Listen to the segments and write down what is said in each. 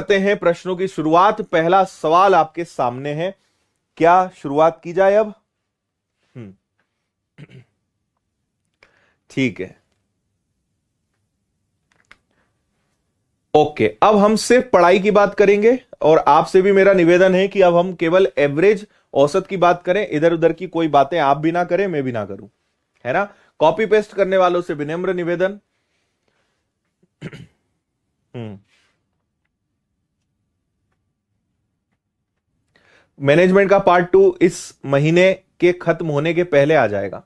करते हैं प्रश्नों की शुरुआत। पहला सवाल आपके सामने है, क्या शुरुआत की जाए अब? ठीक है, ओके। अब हम सिर्फ पढ़ाई की बात करेंगे और आपसे भी मेरा निवेदन है कि अब हम केवल एवरेज, औसत की बात करें। इधर उधर की कोई बातें आप भी ना करें, मैं भी ना करूं, है ना। कॉपी पेस्ट करने वालों से विनम्र निवेदन। मैनेजमेंट का पार्ट 2 इस महीने के खत्म होने के पहले आ जाएगा।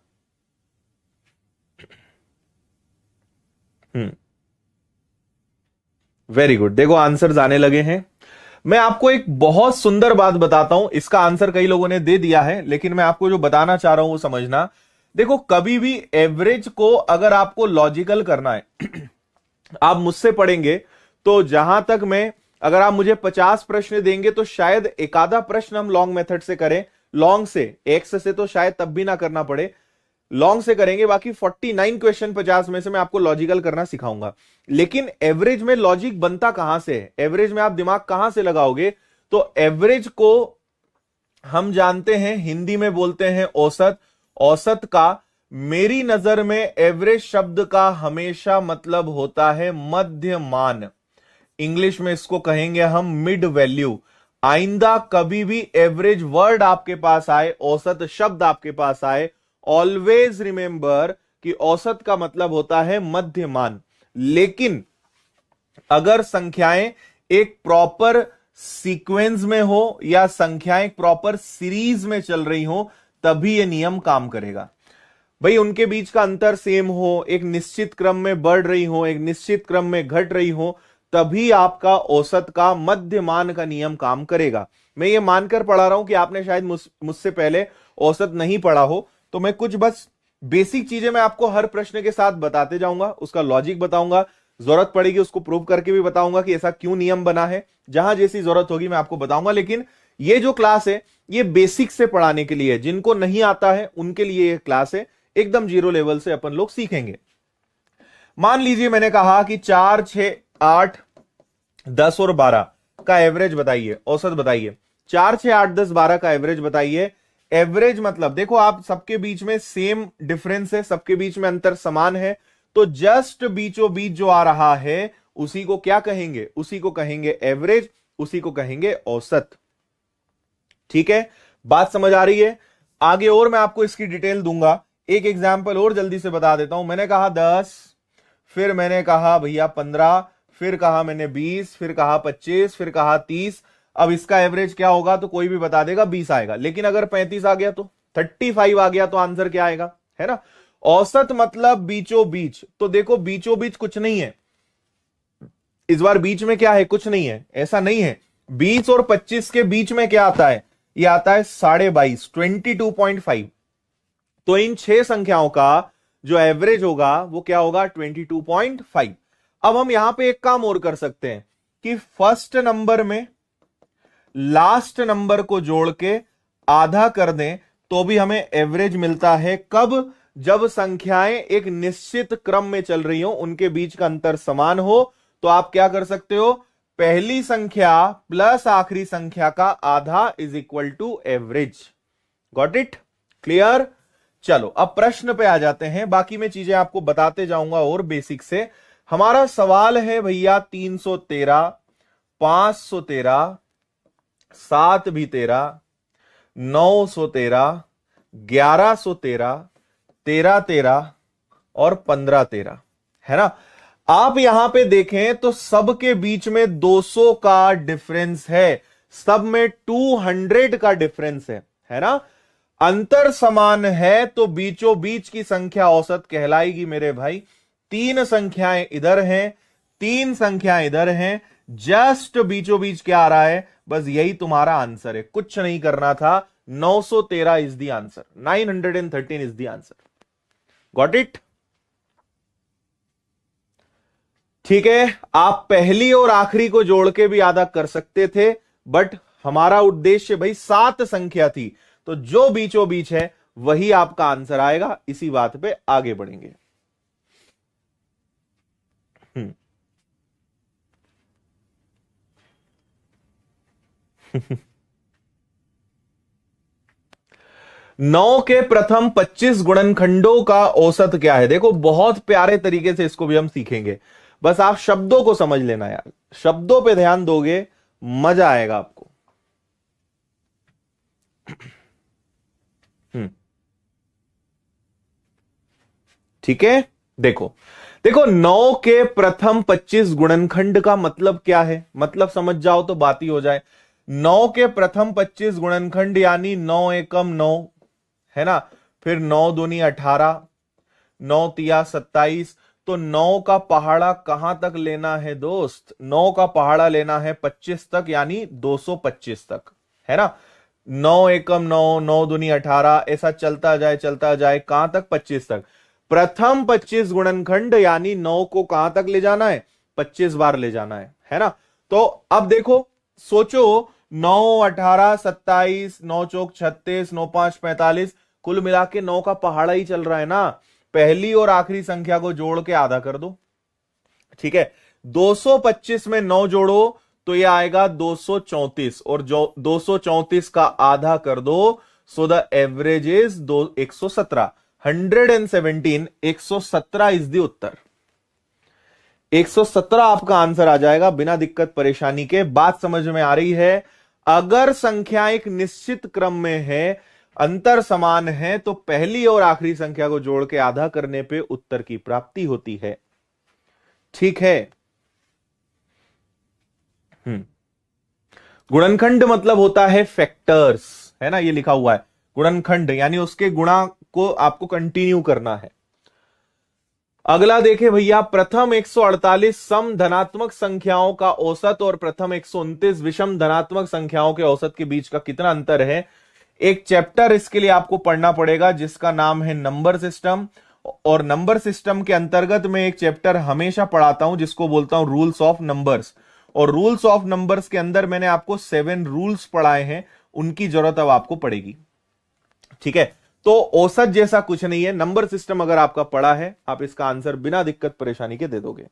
वेरी गुड, देखो आंसर्स आने लगे हैं। मैं आपको एक बहुत सुंदर बात बताता हूं, इसका आंसर कई लोगों ने दे दिया है, लेकिन मैं आपको जो बताना चाह रहा हूं वो समझना। देखो, कभी भी एवरेज को अगर आपको लॉजिकल करना है आप मुझसे पढ़ेंगे तो जहां तक मैं, अगर आप मुझे 50 प्रश्न देंगे तो शायद एक आधा प्रश्न हम लॉन्ग मेथड से करें। लॉन्ग से, एक्स से तो शायद तब भी ना करना पड़े, लॉन्ग से करेंगे। बाकी 49 क्वेश्चन 50 में से मैं आपको लॉजिकल करना सिखाऊंगा। लेकिन एवरेज में लॉजिक बनता कहां से है, एवरेज में आप दिमाग कहां से लगाओगे? तो एवरेज को हम जानते हैं, हिंदी में बोलते हैं औसत। औसत का मेरी नजर में एवरेज शब्द का हमेशा मतलब होता है मध्यमान। इंग्लिश में इसको कहेंगे हम मिड वैल्यू। आइंदा कभी भी एवरेज वर्ड आपके पास आए, औसत शब्द आपके पास आए, ऑलवेज रिमेंबर कि औसत का मतलब होता है मध्यमान। लेकिन अगर संख्याएं एक प्रॉपर सीक्वेंस में हो या संख्याएं प्रॉपर सीरीज में चल रही हो, तभी यह नियम काम करेगा। भाई उनके बीच का अंतर सेम हो, एक निश्चित क्रम में बढ़ रही हो, एक निश्चित क्रम में घट रही हो, तभी आपका औसत का मध्यमान का नियम काम करेगा। मैं ये मानकर पढ़ा रहा हूं कि आपने शायद मुझसे पहले औसत नहीं पढ़ा हो, तो मैं कुछ बस बेसिक चीजें मैं आपको हर प्रश्न के साथ बताते जाऊंगा, उसका लॉजिक बताऊंगा, जरूरत पड़ेगी उसको प्रूव करके भी बताऊंगा कि ऐसा क्यों नियम बना है। जहां जैसी जरूरत होगी मैं आपको बताऊंगा। लेकिन ये जो क्लास है ये बेसिक से पढ़ाने के लिए है, जिनको नहीं आता है उनके लिए ये क्लास है। एकदम जीरो लेवल से अपन लोग सीखेंगे। मान लीजिए मैंने कहा कि 4, 6, 8, 10 और 12 का एवरेज बताइए, औसत बताइए। 4, 6, 8, 10, 12 का एवरेज बताइए। एवरेज मतलब देखो, आप सबके बीच में सेम डिफरेंस है, सबके बीच में अंतर समान है, तो जस्ट बीचों बीच जो आ रहा है उसी को क्या कहेंगे? उसी को कहेंगे एवरेज, उसी को कहेंगे औसत। ठीक है, बात समझ आ रही है? आगे और मैं आपको इसकी डिटेल दूंगा। एक एग्जाम्पल और जल्दी से बता देता हूं। मैंने कहा 10, फिर मैंने कहा भैया 15, फिर कहा मैंने 20, फिर कहा 25, फिर कहा 30। अब इसका एवरेज क्या होगा? तो कोई भी बता देगा 20 आएगा। लेकिन अगर 35 आ गया तो, 35 आ गया तो आंसर क्या आएगा? है ना। औसत मतलब बीचों बीच। तो देखो बीचों बीच कुछ नहीं है, इस बार बीच में क्या है? कुछ नहीं है, ऐसा नहीं है। 20 और 25 के बीच में क्या आता है? ये आता है 22.5, 22.5। तो इन 6 संख्याओं का जो एवरेज होगा वो क्या होगा? 22.5। अब हम यहां पे एक काम और कर सकते हैं कि फर्स्ट नंबर में लास्ट नंबर को जोड़ के आधा कर दें तो भी हमें एवरेज मिलता है। कब? जब संख्याएं एक निश्चित क्रम में चल रही हो, उनके बीच का अंतर समान हो, तो आप क्या कर सकते हो? पहली संख्या प्लस आखिरी संख्या का आधा is equal to average. Got it? Clear? चलो अब प्रश्न पे आ जाते हैं। बाकी मैं चीजें आपको बताते जाऊंगा और बेसिक से। हमारा सवाल है भैया 313, 513, 7 भी 13, 913, 1113, 13 13 और 15 13, है ना। आप यहां पे देखें तो सबके बीच में 200 का डिफरेंस है, सब में 200 का डिफरेंस है ना। अंतर समान है तो बीचों बीच की संख्या औसत कहलाएगी मेरे भाई। 3 संख्याएं इधर हैं, 3 संख्याएं इधर हैं, जस्ट बीचों बीच क्या आ रहा है? बस यही तुम्हारा आंसर है, कुछ नहीं करना था। 913 is the answer, 913 is the answer. Got it? ठीक है, आप पहली और आखिरी को जोड़ के भी आधा कर सकते थे, बट हमारा उद्देश्य भाई 7 संख्या थी, तो जो बीचों बीच है वही आपका आंसर आएगा। इसी बात पे आगे बढ़ेंगे। 9 के प्रथम 25 गुणनखंडों का औसत क्या है? देखो बहुत प्यारे तरीके से इसको भी हम सीखेंगे, बस आप शब्दों को समझ लेना यार, शब्दों पे ध्यान दोगे मजा आएगा आपको। हम्म, ठीक है। देखो देखो 9 के प्रथम 25 गुणनखंड का मतलब क्या है, मतलब समझ जाओ तो बात ही हो जाए। 9 के प्रथम 25 गुणनखंड यानी 9 एकम 9, है ना, फिर 9 दूनी 18, 9 तिया 27। तो 9 का पहाड़ा कहां तक लेना है दोस्त? 9 का पहाड़ा लेना है 25 तक, यानी 225 तक, है ना। 9 एकम 9, 9 दूनी 18, ऐसा चलता जाए कहां तक? 25 तक। प्रथम 25 गुणनखंड यानी 9 को कहां तक ले जाना है? 25 बार ले जाना है ना। तो अब देखो, सोचो 9 18 27, 9 चौक 36, 9 5 45, कुल मिला के 9 का पहाड़ा ही चल रहा है ना। पहली और आखिरी संख्या को जोड़ के आधा कर दो, ठीक है। 225 में 9 जोड़ो तो यह आएगा 234, और जो 234 का आधा कर दो, so the average is 117। 117, 117 is the उत्तर। 117 आपका आंसर आ जाएगा बिना दिक्कत परेशानी के। बात समझ में आ रही है? अगर संख्या एक निश्चित क्रम में है, अंतर समान है, तो पहली और आखिरी संख्या को जोड़ के आधा करने पे उत्तर की प्राप्ति होती है, ठीक है। गुणनखंड मतलब होता है फैक्टर्स, है ना, ये लिखा हुआ है। गुणनखंड यानी उसके गुणा को आपको कंटिन्यू करना है। अगला देखे भैया, प्रथम 148 सम धनात्मक संख्याओं का औसत और प्रथम 129 विषम धनात्मक संख्याओं के औसत के बीच का कितना अंतर है? एक चैप्टर इसके लिए आपको पढ़ना पड़ेगा जिसका नाम है नंबर सिस्टम, और नंबर सिस्टम के अंतर्गत मैं एक चैप्टर हमेशा पढ़ाता हूं जिसको बोलता हूं रूल्स ऑफ नंबर्स। और रूल्स ऑफ नंबर्स के अंदर मैंने आपको 7 रूल्स पढ़ाए हैं, उनकी जरूरत अब आपको पड़ेगी, ठीक है। तो औसत जैसा कुछ नहीं है, नंबर सिस्टम अगर आपका पढ़ा है, आप इसका आंसर बिना दिक्कत परेशानी के दे दोगे,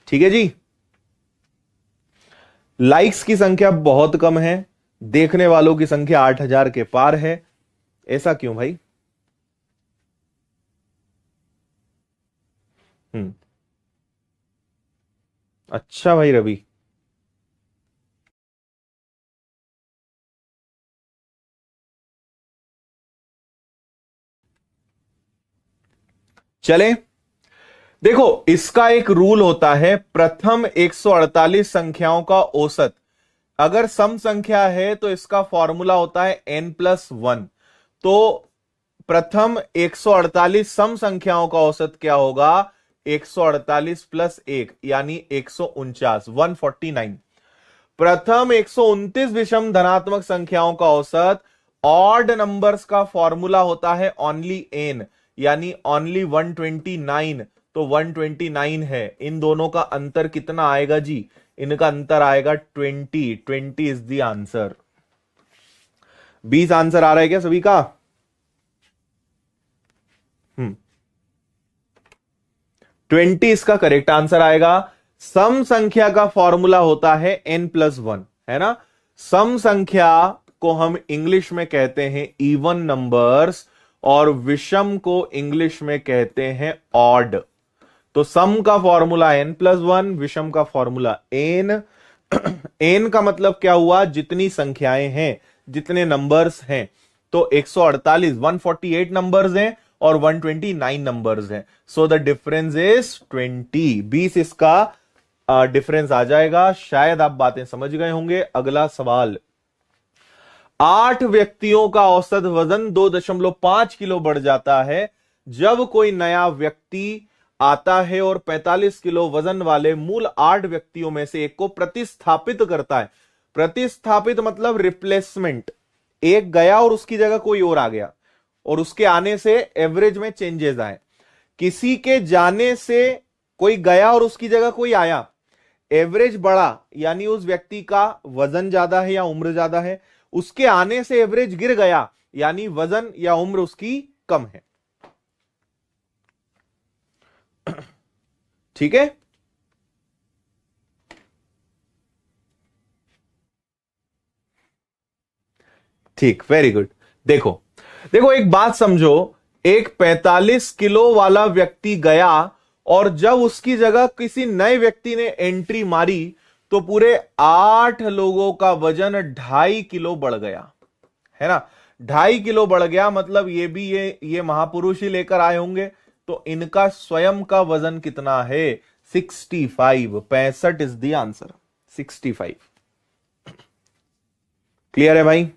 ठीक है जी। लाइक्स की संख्या बहुत कम है, देखने वालों की संख्या 8000 के पार है, ऐसा क्यों भाई? हम्म, अच्छा भाई रवि। चले, देखो इसका एक रूल होता है, प्रथम 148 संख्याओं का औसत। अगर सम संख्या है तो इसका फॉर्मूला होता है n+1। तो प्रथम 148 सम संख्याओं का औसत क्या होगा? 148 प्लस 1 यानी 149, 149। प्रथम 129 विषम धनात्मक संख्याओं का औसत, ऑड नंबर्स का फॉर्मूला होता है ओनली n, यानी ओनली 129। तो 129 है। इन दोनों का अंतर कितना आएगा जी? इनका अंतर आएगा 20। 20 इज द आंसर। 20 आंसर आ रहा है क्या सभी का? 20 इसका करेक्ट आंसर आएगा। सम संख्या का फॉर्मूला होता है n+1, है ना। सम संख्या को हम इंग्लिश में कहते हैं इवन नंबर्स, और विषम को इंग्लिश में कहते हैं ऑड। तो सम का फॉर्मूला n+1, विषम का फॉर्मूला n। n का मतलब क्या हुआ? जितनी संख्याएं हैं, जितने नंबर्स हैं। तो 148, 148 नंबर्स हैं और 129 नंबर्स हैं। So the difference is 20। 20 इसका डिफरेंस आ जाएगा। शायद आप बातें समझ गए होंगे। अगला सवाल, 8 व्यक्तियों का औसत वजन 2.5 किलो बढ़ जाता है जब कोई नया व्यक्ति आता है और 45 किलो वजन वाले मूल 8 व्यक्तियों में से एक को प्रतिस्थापित करता है। प्रतिस्थापित मतलब रिप्लेसमेंट। एक गया और उसकी जगह कोई और आ गया, और उसके आने से एवरेज में चेंजेस आए। किसी के जाने से कोई गया और उसकी जगह कोई आया, एवरेज बढ़ा, यानी उस व्यक्ति का वजन ज्यादा है या उम्र ज्यादा है। उसके आने से एवरेज गिर गया, यानी वजन या उम्र उसकी कम है, ठीक है। ठीक, वेरी गुड। देखो देखो एक बात समझो, एक 45 किलो वाला व्यक्ति गया और जब उसकी जगह किसी नए व्यक्ति ने एंट्री मारी तो पूरे 8 लोगों का वजन 2.5 किलो बढ़ गया, है ना। 2.5 किलो बढ़ गया, मतलब ये भी ये महापुरुष ही लेकर आए होंगे, तो इनका स्वयं का वजन कितना है? 65। 65 इज द आंसर, 65। क्लियर है भाई?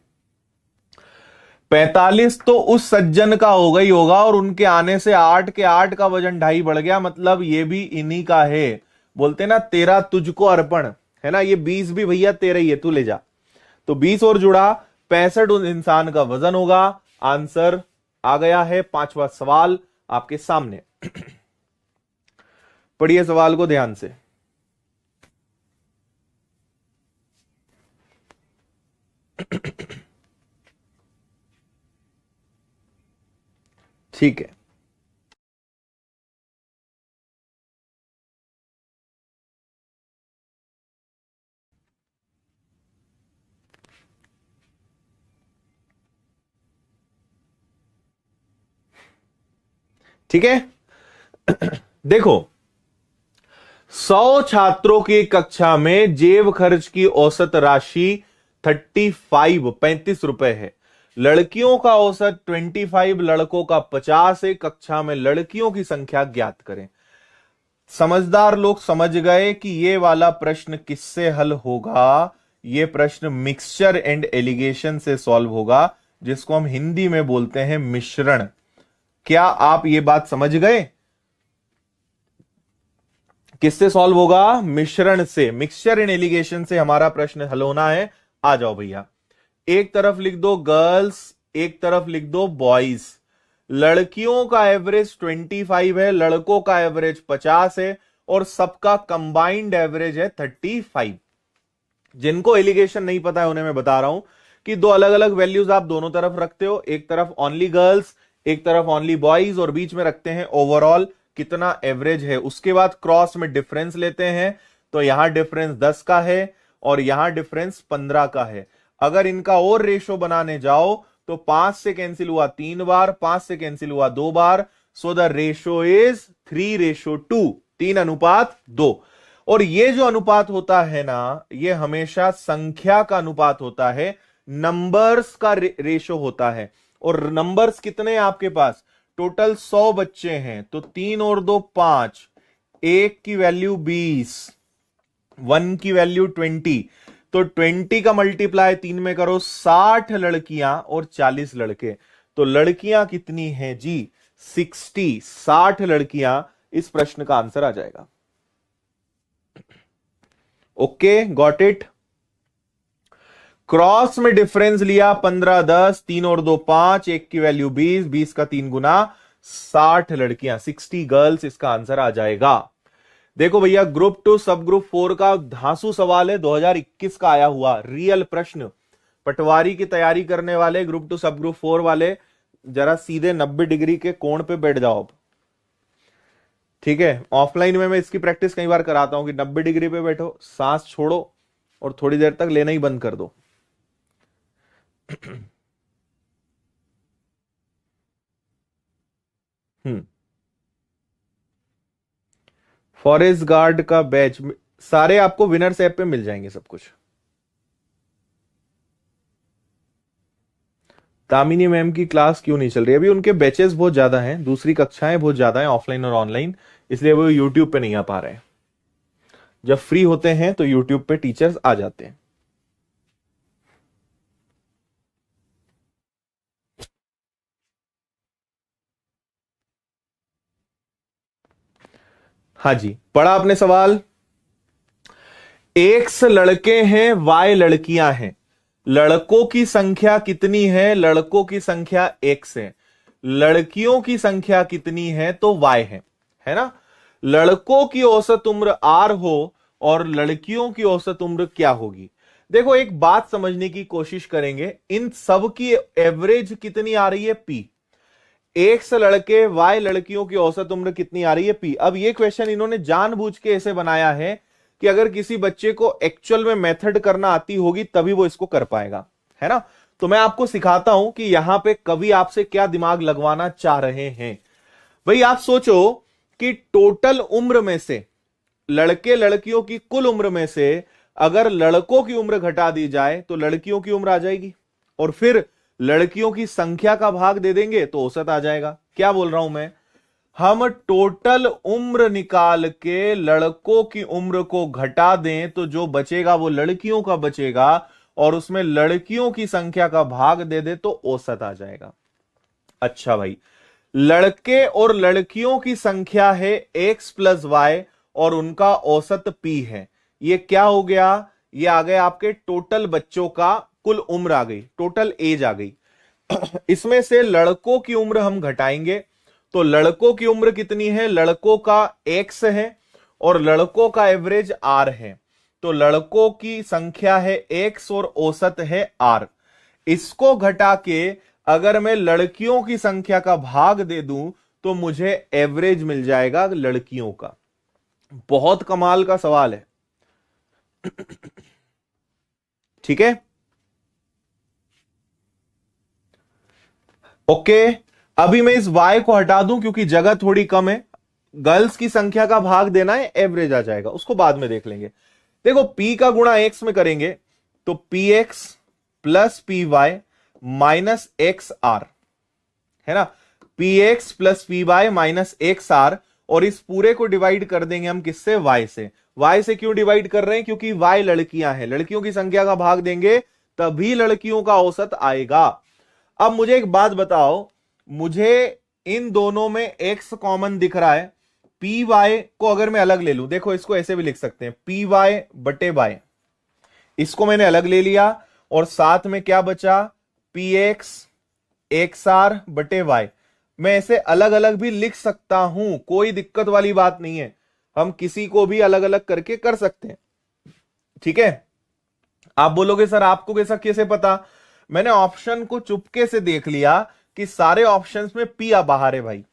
45 तो उस सज्जन का हो गई होगा और उनके आने से 8 के 8 का वजन 2.5 बढ़ गया, मतलब ये भी इन्हीं का है। बोलते ना 13 तुझको अर्पण, है ना, ये 20 भी भैया तेरा ही है, तू ले जा। तो 20 और जुड़ा, 65 उस इंसान का वजन होगा। आंसर आ गया है। 5वां सवाल आपके सामने। पढ़िए सवाल को ध्यान से। ठीक है, ठीक है। देखो, 100 छात्रों की कक्षा में जेब खर्च की औसत राशि 35 रुपए है। लड़कियों का औसत 25, लड़कों का 50 है। कक्षा में लड़कियों की संख्या ज्ञात करें। समझदार लोग समझ गए कि यह वाला प्रश्न किससे हल होगा। यह प्रश्न मिक्सचर एंड एलिगेशन से सॉल्व होगा, जिसको हम हिंदी में बोलते हैं मिश्रण। क्या आप ये बात समझ गए? किससे सॉल्व होगा? मिश्रण से। मिक्सचर एंड एलिगेशन से हमारा प्रश्न हल होना है। आ जाओ भैया, एक तरफ लिख दो गर्ल्स, एक तरफ लिख दो बॉयज। लड़कियों का एवरेज 25 है, लड़कों का एवरेज 50 है, और सबका कंबाइंड एवरेज है 35। जिनको एलिगेशन नहीं पता है उन्हें मैं बता रहा हूं कि दो अलग अलग वैल्यूज आप दोनों तरफ रखते हो। एक तरफ ओनली गर्ल्स, एक तरफ ओनली बॉयज, और बीच में रखते हैं ओवरऑल कितना एवरेज है। उसके बाद क्रॉस में डिफरेंस लेते हैं, तो यहां डिफरेंस 10 का है और यहां डिफरेंस 15 का है। अगर इनका और रेशो बनाने जाओ तो 5 से कैंसिल हुआ 3 बार, 5 से कैंसिल हुआ 2 बार। So the ratio is 3:2, 3:2। और ये जो अनुपात होता है ना, ये हमेशा संख्या का अनुपात होता है, नंबर्स का रेशो होता है। और नंबर्स कितने हैं आपके पास? टोटल 100 बच्चे हैं, तो 3 और 2 5, 1 की वैल्यू 20, 1 की वैल्यू 20, तो 20 का मल्टीप्लाई 3 में करो, 60 लड़कियां और 40 लड़के। तो लड़कियां कितनी हैं जी? 60। 60 लड़कियां, इस प्रश्न का आंसर आ जाएगा। Okay, got it. क्रॉस में डिफरेंस लिया 15 10, 3 और 2 5, 1 की वैल्यू 20, 20 का 3 गुना, 60 लड़कियां, 60 गर्ल्स, इसका आंसर आ जाएगा। देखो भैया, ग्रुप 2 सब ग्रुप 4 का धांसू सवाल है, 2021 का आया हुआ रियल प्रश्न। पटवारी की तैयारी करने वाले ग्रुप 2 सब ग्रुप 4 वाले जरा सीधे 90 डिग्री के कोण पे बैठ जाओ अब, ठीक है। ऑफलाइन में मैं इसकी प्रैक्टिस कई बार कराता हूं कि 90 डिग्री पे बैठो, सांस छोड़ो और थोड़ी देर तक लेना ही बंद कर दो। फॉरेस्ट गार्ड का बैच सारे आपको विनर्स ऐप पे मिल जाएंगे सब कुछ। तामिनी मैम की क्लास क्यों नहीं चल रही? अभी उनके बैचेस बहुत ज्यादा हैं, दूसरी कक्षाएं बहुत ज्यादा हैं ऑफलाइन और ऑनलाइन, इसलिए वो यूट्यूब पे नहीं आ पा रहे हैं। जब फ्री होते हैं तो यूट्यूब पे टीचर्स आ जाते हैं। हाँ जी, पढ़ा आपने सवाल? एक्स लड़के हैं, वाई लड़कियां हैं। लड़कों की संख्या कितनी है? लड़कों की संख्या एक्स है। लड़कियों की संख्या कितनी है? तो वाई है ना। लड़कों की औसत उम्र आर हो और लड़कियों की औसत उम्र क्या होगी? देखो, एक बात समझने की कोशिश करेंगे, इन सब की एवरेज कितनी आ रही है? पी। एक्स लड़के, वाई लड़कियों की औसत उम्र कितनी आ रही है? पी। अब ये क्वेश्चन इन्होंने जानबूझ के ऐसे बनाया है कि अगर किसी बच्चे को एक्चुअल में मेथड करना आती होगी तभी वो इसको कर पाएगा, है ना। तो मैं आपको सिखाता हूं कि यहां पे कवि आपसे क्या दिमाग लगवाना चाह रहे हैं। भाई आप सोचो कि टोटल उम्र में से, लड़के लड़कियों की कुल उम्र में से अगर लड़कों की उम्र घटा दी जाए तो लड़कियों की उम्र आ जाएगी, और फिर लड़कियों की संख्या का भाग दे देंगे तो औसत आ जाएगा। क्या बोल रहा हूं मैं? हम टोटल उम्र निकाल के लड़कों की उम्र को घटा दें तो जो बचेगा वो लड़कियों का बचेगा, और उसमें लड़कियों की संख्या का भाग दे दे तो औसत आ जाएगा। अच्छा भाई, लड़के और लड़कियों की संख्या है x प्लस वाई और उनका औसत p है। ये क्या हो गया? ये आ गए आपके टोटल बच्चों का कुल उम्र आ गई, टोटल एज आ गई। इसमें से लड़कों की उम्र हम घटाएंगे तो लड़कों की उम्र कितनी है? लड़कों का x है और लड़कों का एवरेज r है, तो लड़कों की संख्या है x और औसत है r। इसको घटा के अगर मैं लड़कियों की संख्या का भाग दे दूं तो मुझे एवरेज मिल जाएगा लड़कियों का। बहुत कमाल का सवाल है, ठीक है? ओके, अभी मैं इस y को हटा दूं क्योंकि जगह थोड़ी कम है। गर्ल्स की संख्या का भाग देना है, एवरेज आ जाएगा, उसको बाद में देख लेंगे। देखो p का गुणा x में करेंगे तो px plus p y minus x r, है ना? px plus p y minus x r, और इस पूरे को डिवाइड कर देंगे हम किससे? y से। y से क्यों डिवाइड कर रहे हैं? क्योंकि y लड़कियां हैं, लड़कियों की संख्या का भाग देंगे तभी लड़कियों का औसत आएगा। अब मुझे एक बात बताओ, मुझे इन दोनों में x कॉमन दिख रहा है, पी वाई को अगर मैं अलग ले लूं, देखो इसको ऐसे भी लिख सकते हैं, पी वाई बटे वाई, इसको मैंने अलग ले लिया, और साथ में क्या बचा? पी एक्स एक्स आर बटे वाई। मैं ऐसे अलग अलग भी लिख सकता हूं, कोई दिक्कत वाली बात नहीं है, हम किसी को भी अलग अलग करके कर सकते हैं, ठीक है? आप बोलोगे सर आपको कैसे पता? मैंने ऑप्शन को चुपके से देख लिया कि सारे ऑप्शंस में पी बाहर है भाई।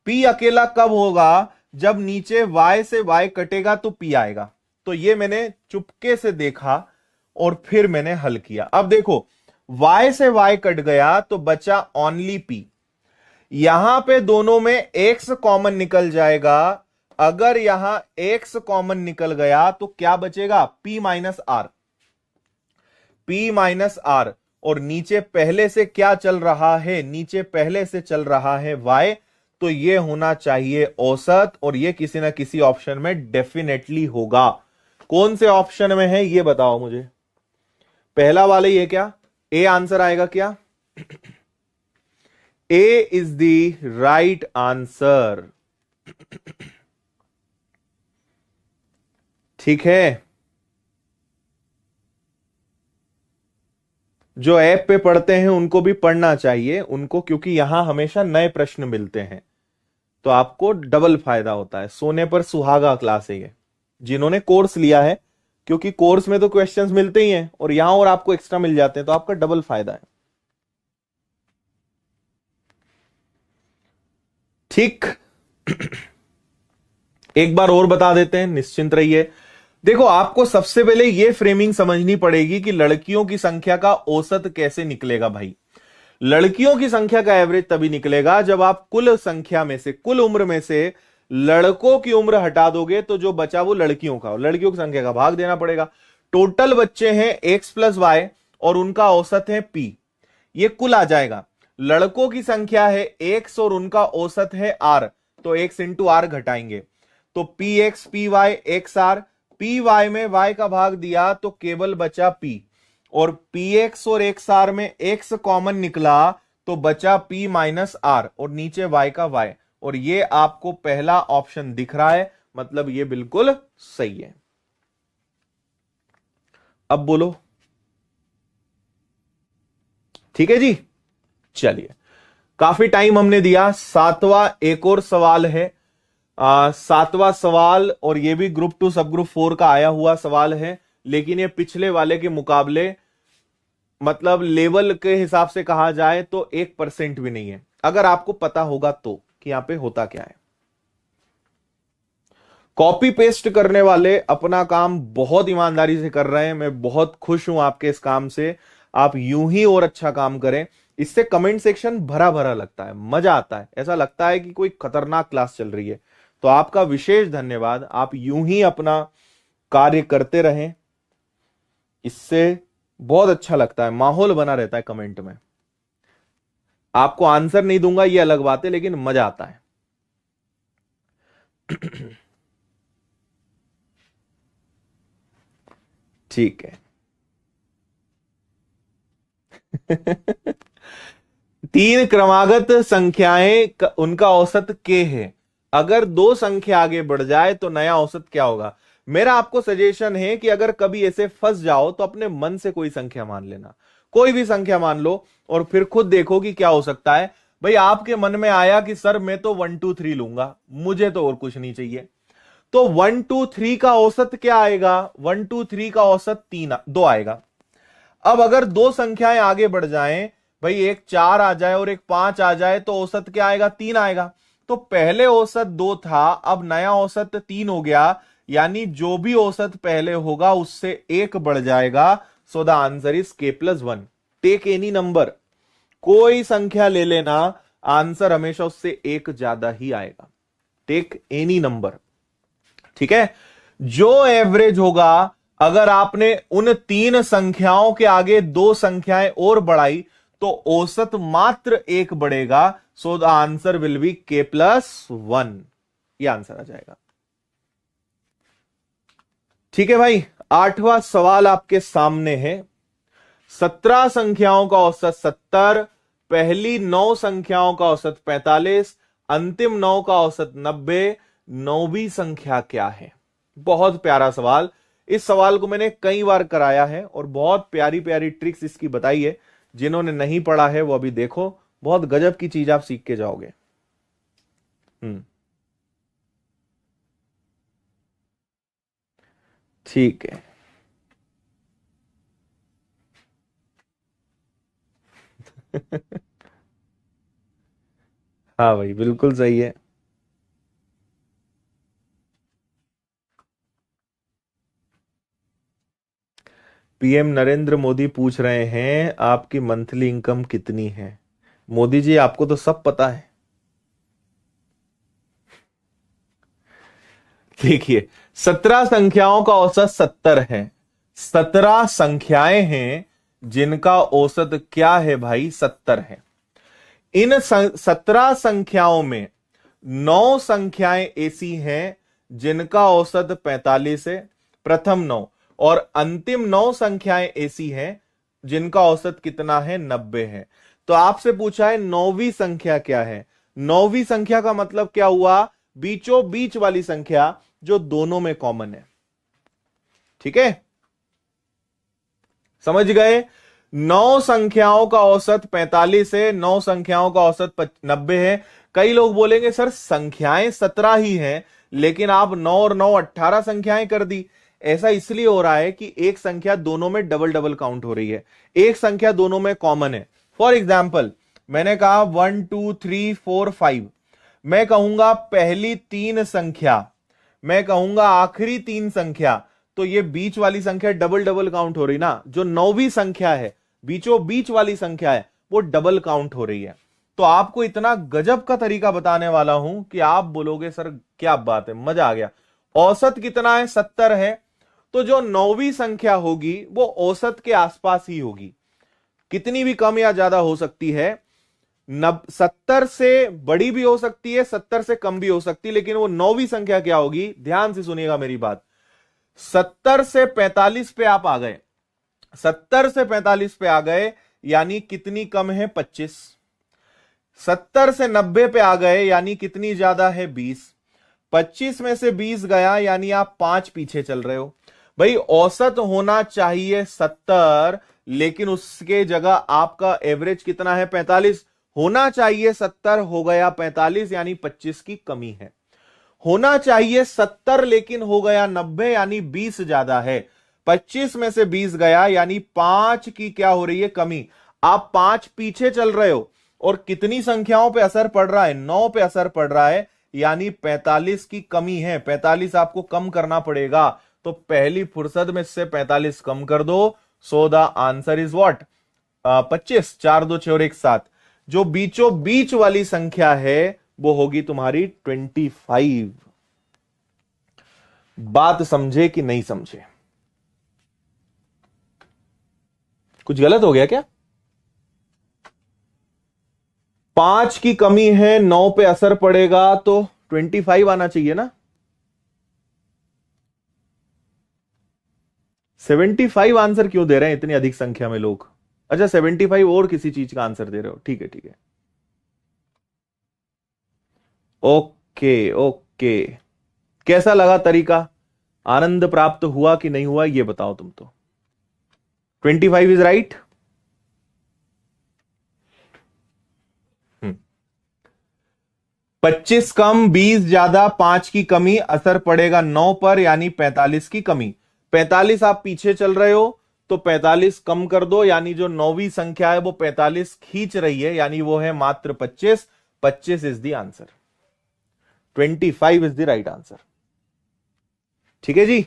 पी अकेला कब होगा? जब नीचे y से y कटेगा तो p आएगा। तो ये मैंने चुपके से देखा और फिर मैंने हल किया। अब देखो y से y कट गया तो बचा ओनली p। यहां पे दोनों में x कॉमन निकल जाएगा। अगर यहां x कॉमन निकल गया तो क्या बचेगा? p minus r, p minus r. और नीचे पहले से क्या चल रहा है? नीचे पहले से चल रहा है y, तो ये होना चाहिए औसत, और ये किसी ना किसी ऑप्शन में डेफिनेटली होगा। कौन से ऑप्शन में है ये बताओ मुझे। पहला वाला ही है क्या? ए आंसर आएगा क्या? ए इज द राइट आंसर, ठीक है? जो ऐप पे पढ़ते हैं उनको भी पढ़ना चाहिए उनको, क्योंकि यहां हमेशा नए प्रश्न मिलते हैं तो आपको डबल फायदा होता है। सोने पर सुहागा क्लास है ये, जिन्होंने कोर्स लिया है, क्योंकि कोर्स में तो क्वेश्चंस मिलते ही हैं और यहां और आपको एक्स्ट्रा मिल जाते हैं, तो आपका डबल फायदा है, ठीक? एक बार और बता देते हैं, निश्चिंत रहिए। देखो आपको सबसे पहले यह फ्रेमिंग समझनी पड़ेगी कि लड़कियों की संख्या का औसत कैसे निकलेगा भाई। लड़कियों की संख्या का एवरेज तभी निकलेगा जब आप कुल संख्या में से, कुल उम्र में से लड़कों की उम्र हटा दोगे तो जो बचा वो लड़कियों का, और लड़कियों की संख्या का भाग देना पड़ेगा। टोटल बच्चे हैं x प्लस वाई और उनका औसत है p, ये कुल आ जाएगा। लड़कों की संख्या है x और उनका औसत है r, तो x इंटू आर घटाएंगे तो px py xr, py में y का भाग दिया तो केवल बचा p, और px और xr में x कॉमन निकला तो बचा p माइनस आर, और नीचे y का y, और ये आपको पहला ऑप्शन दिख रहा है, मतलब ये बिल्कुल सही है। अब बोलो, ठीक है जी? चलिए, काफी टाइम हमने दिया। सातवां एक और सवाल है, सातवां सवाल, और ये भी ग्रुप 2 सब ग्रुप 4 का आया हुआ सवाल है, लेकिन ये पिछले वाले के मुकाबले, मतलब लेवल के हिसाब से कहा जाए तो 1% भी नहीं है, अगर आपको पता होगा तो कि यहां पे होता क्या है। कॉपी पेस्ट करने वाले अपना काम बहुत ईमानदारी से कर रहे हैं, मैं बहुत खुश हूं आपके इस काम से। आप यूं ही और अच्छा काम करें। इससे कमेंट सेक्शन भरा भरा लगता है, मजा आता है, ऐसा लगता है कि कोई खतरनाक क्लास चल रही है। तो आपका विशेष धन्यवाद। आप यूं ही अपना कार्य करते रहें, इससे बहुत अच्छा लगता है, माहौल बना रहता है कमेंट में। आपको आंसर नहीं दूंगा ये अलग बात है, लेकिन मजा आता है। ठीक है। तीन क्रमागत संख्याएं उनका औसत k है। अगर दो संख्या आगे बढ़ जाए तो नया औसत क्या होगा? मेरा आपको सजेशन है कि अगर कभी ऐसे फंस जाओ तो अपने मन से कोई संख्या मान लेना, कोई भी संख्या मान लो और फिर खुद देखो कि क्या हो सकता है। भाई आपके मन में आया कि सर मैं तो 1 2 3 लूंगा, मुझे तो और कुछ नहीं चाहिए, तो 1 2 3 का औसत क्या आएगा? 1 2 3 का औसत 2 आएगा। अब अगर दो संख्याएं आगे बढ़ जाएं, भाई एक 4 आ जाए और एक 5 आ जाए, तो औसत क्या आएगा? 3 आएगा। तो पहले औसत 2 था, अब नया औसत 3 हो गया, यानी जो भी औसत पहले होगा उससे 1 बढ़ जाएगा। So the answer is k+1। Take any number, कोई संख्या ले लेना, आंसर हमेशा उससे 1 ज्यादा ही आएगा। टेक एनी नंबर, ठीक है। जो एवरेज होगा, अगर आपने उन तीन संख्याओं के आगे दो संख्याएं और बढ़ाई तो औसत मात्र 1 बढ़ेगा। सो the answer will be k+1। ये आंसर आ जाएगा। ठीक है भाई, 8वां सवाल आपके सामने है। 17 संख्याओं का औसत 70, पहली 9 संख्याओं का औसत 45, अंतिम 9 का औसत 90, 9वीं संख्या क्या है? बहुत प्यारा सवाल। इस सवाल को मैंने कई बार कराया है और बहुत प्यारी प्यारी ट्रिक्स इसकी बताई है। जिन्होंने नहीं पढ़ा है वो अभी देखो, बहुत गजब की चीज आप सीख के जाओगे। ठीक है। हाँ भाई, बिल्कुल सही है। पीएम नरेंद्र मोदी पूछ रहे हैं आपकी मंथली इनकम कितनी है? मोदी जी आपको तो सब पता है। देखिए, 17 संख्याओं का औसत 70 है। 17 संख्याएं हैं जिनका औसत क्या है भाई? 70 है। इन 17 संख्याओं में 9 संख्याएं ऐसी हैं जिनका औसत 45 है, प्रथम 9, और अंतिम 9 संख्याएं ऐसी हैं जिनका औसत कितना है? 90 है। तो आपसे पूछा है 9वीं संख्या क्या है? 9वीं संख्या का मतलब क्या हुआ? बीचों बीच वाली संख्या जो दोनों में कॉमन है। ठीक है, समझ गए? 9 संख्याओं का औसत 45 है, 9 संख्याओं का औसत 90 है। कई लोग बोलेंगे सर संख्याएं 17 ही हैं, लेकिन आप 9 और 9 18 संख्याएं कर दी। ऐसा इसलिए हो रहा है कि एक संख्या दोनों में डबल डबल काउंट हो रही है, एक संख्या दोनों में कॉमन है। फॉर एग्जाम्पल, मैंने कहा 1 2 3 4 5, मैं कहूंगा पहली 3 संख्या, मैं कहूंगा आखिरी 3 संख्या, तो ये बीच वाली संख्या डबल डबल काउंट हो रही ना। जो 9वीं संख्या है, बीचों बीच वाली संख्या है, वो डबल काउंट हो रही है। तो आपको इतना गजब का तरीका बताने वाला हूं कि आप बोलोगे सर क्या बात है, मजा आ गया। औसत कितना है? 70 है। तो जो 9वीं संख्या होगी वो औसत के आसपास ही होगी, कितनी भी कम या ज्यादा हो सकती है। 70 से बड़ी भी हो सकती है, 70 से कम भी हो सकती है, लेकिन वो 9वीं संख्या क्या होगी? ध्यान से सुनिएगा मेरी बात। 70 से 45 पे आप आ गए, 70 से 45 पे आ गए, यानी कितनी कम है? 25। 70 से 90 पे आ गए, यानी कितनी ज्यादा है? 20। 25 में से 20 गया, यानी आप 5 पीछे चल रहे हो। भाई औसत होना चाहिए 70, लेकिन उसके जगह आपका एवरेज कितना है? 45। होना चाहिए 70, हो गया 45, यानी 25 की कमी है। होना चाहिए 70 लेकिन हो गया 90, यानी 20 ज्यादा है। 25 में से 20 गया, यानी 5 की क्या हो रही है? कमी। आप 5 पीछे चल रहे हो, और कितनी संख्याओं पे असर पड़ रहा है? 9 पे असर पड़ रहा है, यानी 45 की कमी है। 45 आपको कम करना पड़ेगा, तो पहली फुर्सत में से 45 कम कर दो। So the answer is what? 25, 4 2 6 और 1 7, जो बीचों बीच वाली संख्या है वो होगी तुम्हारी 25। बात समझे कि नहीं समझे? कुछ गलत हो गया क्या? 5 की कमी है, 9 पे असर पड़ेगा तो 25 आना चाहिए ना। 75 आंसर क्यों दे रहे हैं इतनी अधिक संख्या में लोग? अच्छा 75 और किसी चीज का आंसर दे रहे हो, ठीक है ठीक है। ओके ओके, कैसा लगा तरीका? आनंद प्राप्त हुआ कि नहीं हुआ ये बताओ तुम तो। 25 इज राइट। 25 कम 20 ज्यादा, 5 की कमी, असर पड़ेगा 9 पर यानी 45 की कमी। 45 आप पीछे चल रहे हो तो 45 कम कर दो, यानी जो 9वीं संख्या है वो 45 खींच रही है, यानी वो है मात्र 25। 25 is the answer, 25 is the right answer. ठीक है जी।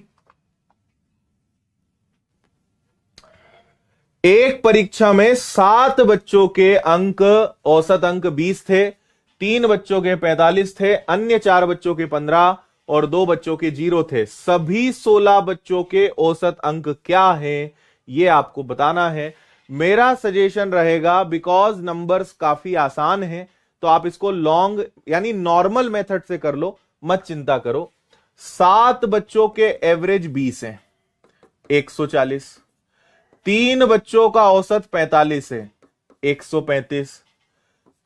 एक परीक्षा में 7 बच्चों के अंक, औसत अंक 20 थे, 3 बच्चों के 45 थे, अन्य 4 बच्चों के 15 और 2 बच्चों के 0 थे। सभी 16 बच्चों के औसत अंक क्या हैं ये आपको बताना है। मेरा सजेशन रहेगा, बिकॉज नंबर्स काफी आसान हैं, तो आप इसको लॉन्ग यानी नॉर्मल मेथड से कर लो, मत चिंता करो। 7 बच्चों के एवरेज 20 हैं, 140। 3 बच्चों का औसत 45 है, 135।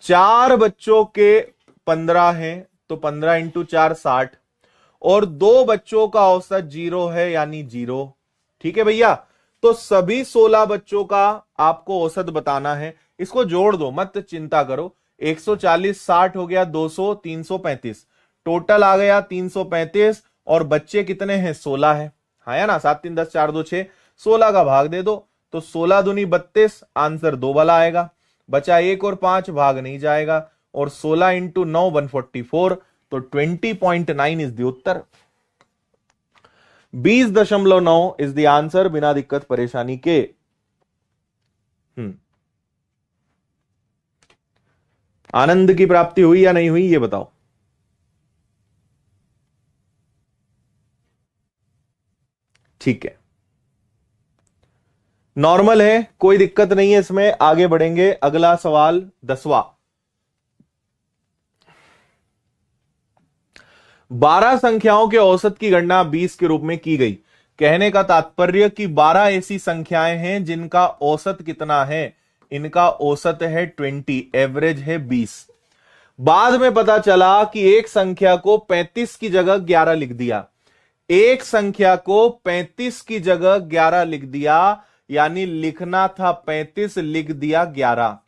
4 बच्चों के 15 हैं तो 15 इंटू 4 60, और 2 बच्चों का औसत 0 है यानी 0। ठीक है भैया, तो सभी 16 बच्चों का आपको औसत बताना है। इसको जोड़ दो, मत चिंता करो। 140 60 हो गया 200, 335, टोटल आ गया 335, और बच्चे कितने हैं? 16 है। हाँ या ना, 7 3 10 4 2 6, 16 का भाग दे दो तो 16 दूनी 32, आंसर 2 वाला आएगा। बचा 1 और 5, भाग नहीं जाएगा, और 16 इंटू 9 144, तो 20.9 is the Uttar. 20.9 is the answer, बिना दिक्कत परेशानी के। आनंद की प्राप्ति हुई या नहीं हुई ये बताओ। ठीक है, नॉर्मल है, कोई दिक्कत नहीं है इसमें। आगे बढ़ेंगे, अगला सवाल 10वां। 12 संख्याओं के औसत की गणना 20 के रूप में की गई। कहने का तात्पर्य कि 12 ऐसी संख्याएं हैं जिनका औसत कितना है? इनका औसत है 20, एवरेज है 20। बाद में पता चला कि एक संख्या को 35 की जगह 11 लिख दिया। एक संख्या को 35 की जगह 11 लिख दिया, यानी लिखना था 35, लिख दिया 11।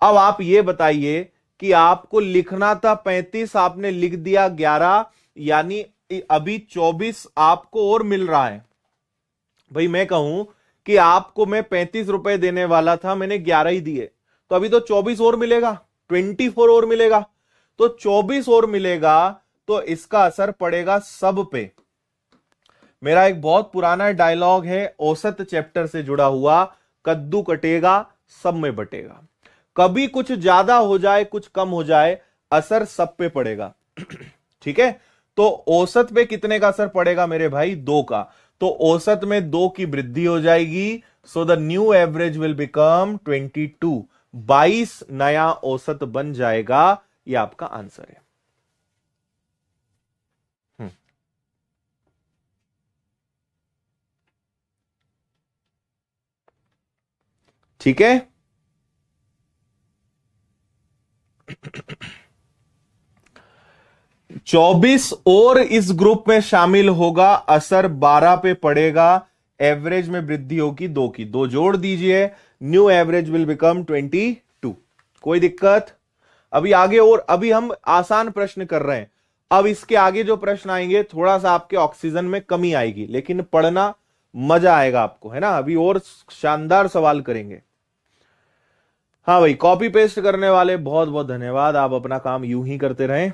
अब आप ये बताइए कि आपको लिखना था 35, आपने लिख दिया 11, यानी अभी 24 आपको और मिल रहा है। भाई मैं कहूं कि आपको मैं 35 रुपए देने वाला था, मैंने 11 ही दिए, तो अभी तो 24 और मिलेगा, 24 और मिलेगा, तो 24 और मिलेगा, तो इसका असर पड़ेगा सब पे। मेरा एक बहुत पुराना डायलॉग है औसत चैप्टर से जुड़ा हुआ, कद्दू कटेगा सब में बटेगा। कभी कुछ ज्यादा हो जाए कुछ कम हो जाए, असर सब पे पड़ेगा। ठीक है, तो औसत पे कितने का असर पड़ेगा मेरे भाई? 2 का। तो औसत में 2 की वृद्धि हो जाएगी, so the new average will become 22। 22 नया औसत बन जाएगा, यह आपका आंसर है। ठीक है, 24 और इस ग्रुप में शामिल होगा, असर 12 पे पड़ेगा, एवरेज में वृद्धि होगी 2 की। 2 जोड़ दीजिए, न्यू एवरेज विल बिकम 22। कोई दिक्कत? अभी आगे, और अभी हम आसान प्रश्न कर रहे हैं। अब इसके आगे जो प्रश्न आएंगे थोड़ा सा आपके ऑक्सीजन में कमी आएगी, लेकिन पढ़ना मजा आएगा आपको, है ना। अभी और शानदार सवाल करेंगे। हाँ भाई, कॉपी पेस्ट करने वाले बहुत बहुत धन्यवाद, आप अपना काम यूं ही करते रहें।